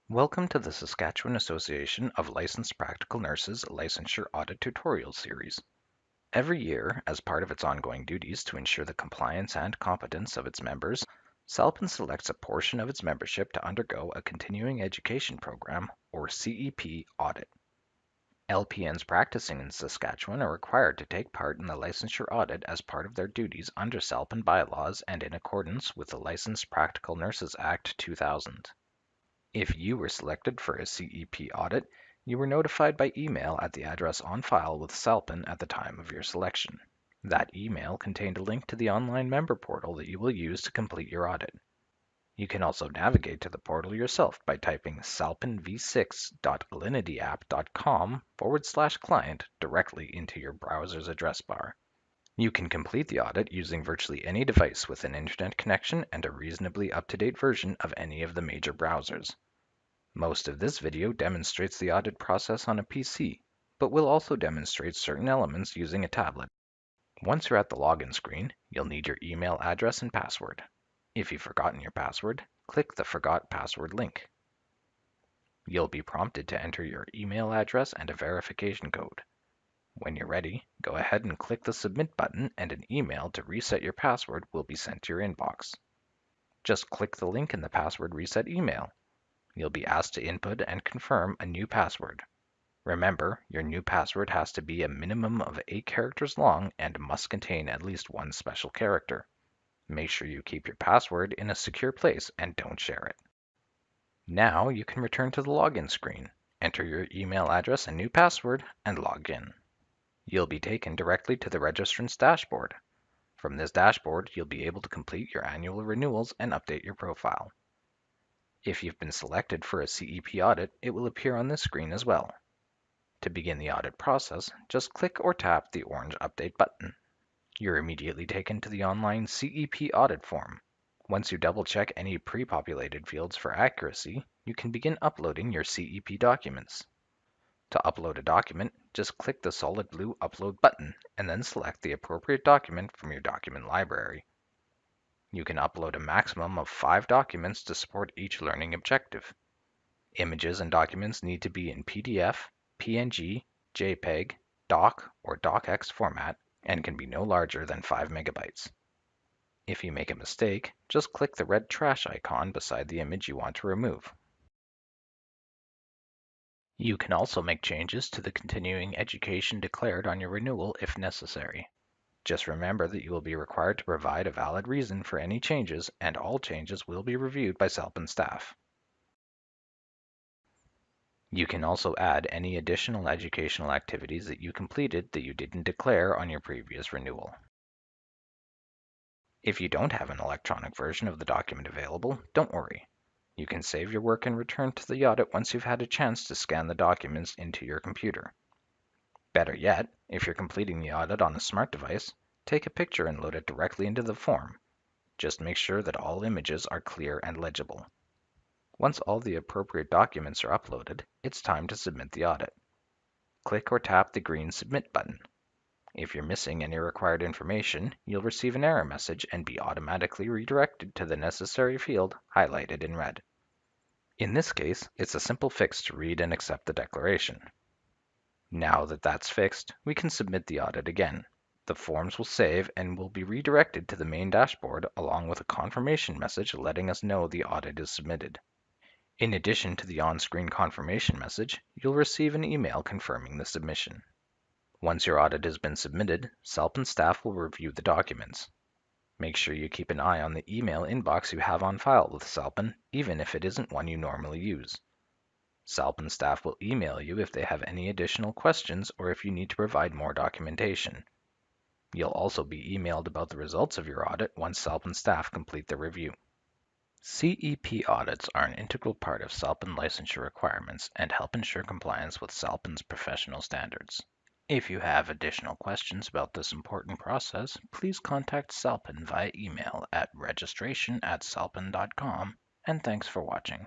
Welcome to the Saskatchewan Association of Licensed Practical Nurses Licensure Audit Tutorial Series. Every year, as part of its ongoing duties to ensure the compliance and competence of its members, SALPN selects a portion of its membership to undergo a continuing education program, or CEP audit. LPNs practicing in Saskatchewan are required to take part in the licensure audit as part of their duties under SALPN bylaws and in accordance with the Licensed Practical Nurses Act 2000. If you were selected for a CEP audit, you were notified by email at the address on file with SALPN at the time of your selection. That email contained a link to the online member portal that you will use to complete your audit. You can also navigate to the portal yourself by typing salpnv6.linityapp.com/client directly into your browser's address bar. You can complete the audit using virtually any device with an internet connection and a reasonably up-to-date version of any of the major browsers. Most of this video demonstrates the audit process on a PC, but will also demonstrate certain elements using a tablet. Once you're at the login screen, you'll need your email address and password. If you've forgotten your password, click the Forgot Password link. You'll be prompted to enter your email address and a verification code. When you're ready, go ahead and click the Submit button and an email to reset your password will be sent to your inbox. Just click the link in the password reset email. You'll be asked to input and confirm a new password. Remember, your new password has to be a minimum of 8 characters long and must contain at least one special character. Make sure you keep your password in a secure place and don't share it. Now you can return to the login screen, enter your email address and new password, and log in. You'll be taken directly to the registrant's dashboard. From this dashboard, you'll be able to complete your annual renewals and update your profile. If you've been selected for a CEP audit, it will appear on this screen as well. To begin the audit process, just click or tap the orange Update button. You're immediately taken to the online CEP audit form. Once you double-check any pre-populated fields for accuracy, you can begin uploading your CEP documents. To upload a document, just click the solid blue Upload button and then select the appropriate document from your document library. You can upload a maximum of 5 documents to support each learning objective. Images and documents need to be in PDF, PNG, JPEG, DOC, or DOCX format and can be no larger than 5 megabytes. If you make a mistake, just click the red trash icon beside the image you want to remove. You can also make changes to the continuing education declared on your renewal if necessary. Just remember that you will be required to provide a valid reason for any changes, and all changes will be reviewed by SALPN staff. You can also add any additional educational activities that you completed that you didn't declare on your previous renewal. If you don't have an electronic version of the document available, don't worry. You can save your work and return to the audit once you've had a chance to scan the documents into your computer. Better yet, if you're completing the audit on a smart device, take a picture and load it directly into the form. Just make sure that all images are clear and legible. Once all the appropriate documents are uploaded, it's time to submit the audit. Click or tap the green Submit button. If you're missing any required information, you'll receive an error message and be automatically redirected to the necessary field highlighted in red. In this case, it's a simple fix to read and accept the declaration. Now that that's fixed, we can submit the audit again. The forms will save and will be redirected to the main dashboard along with a confirmation message letting us know the audit is submitted. In addition to the on-screen confirmation message, you'll receive an email confirming the submission. Once your audit has been submitted, SALPN staff will review the documents. Make sure you keep an eye on the email inbox you have on file with SALPN, even if it isn't one you normally use. SALPN staff will email you if they have any additional questions or if you need to provide more documentation. You'll also be emailed about the results of your audit once SALPN staff complete their review. CEP audits are an integral part of SALPN licensure requirements and help ensure compliance with SALPN's professional standards. If you have additional questions about this important process, please contact SALPN via email at registration@salpn.com, and thanks for watching.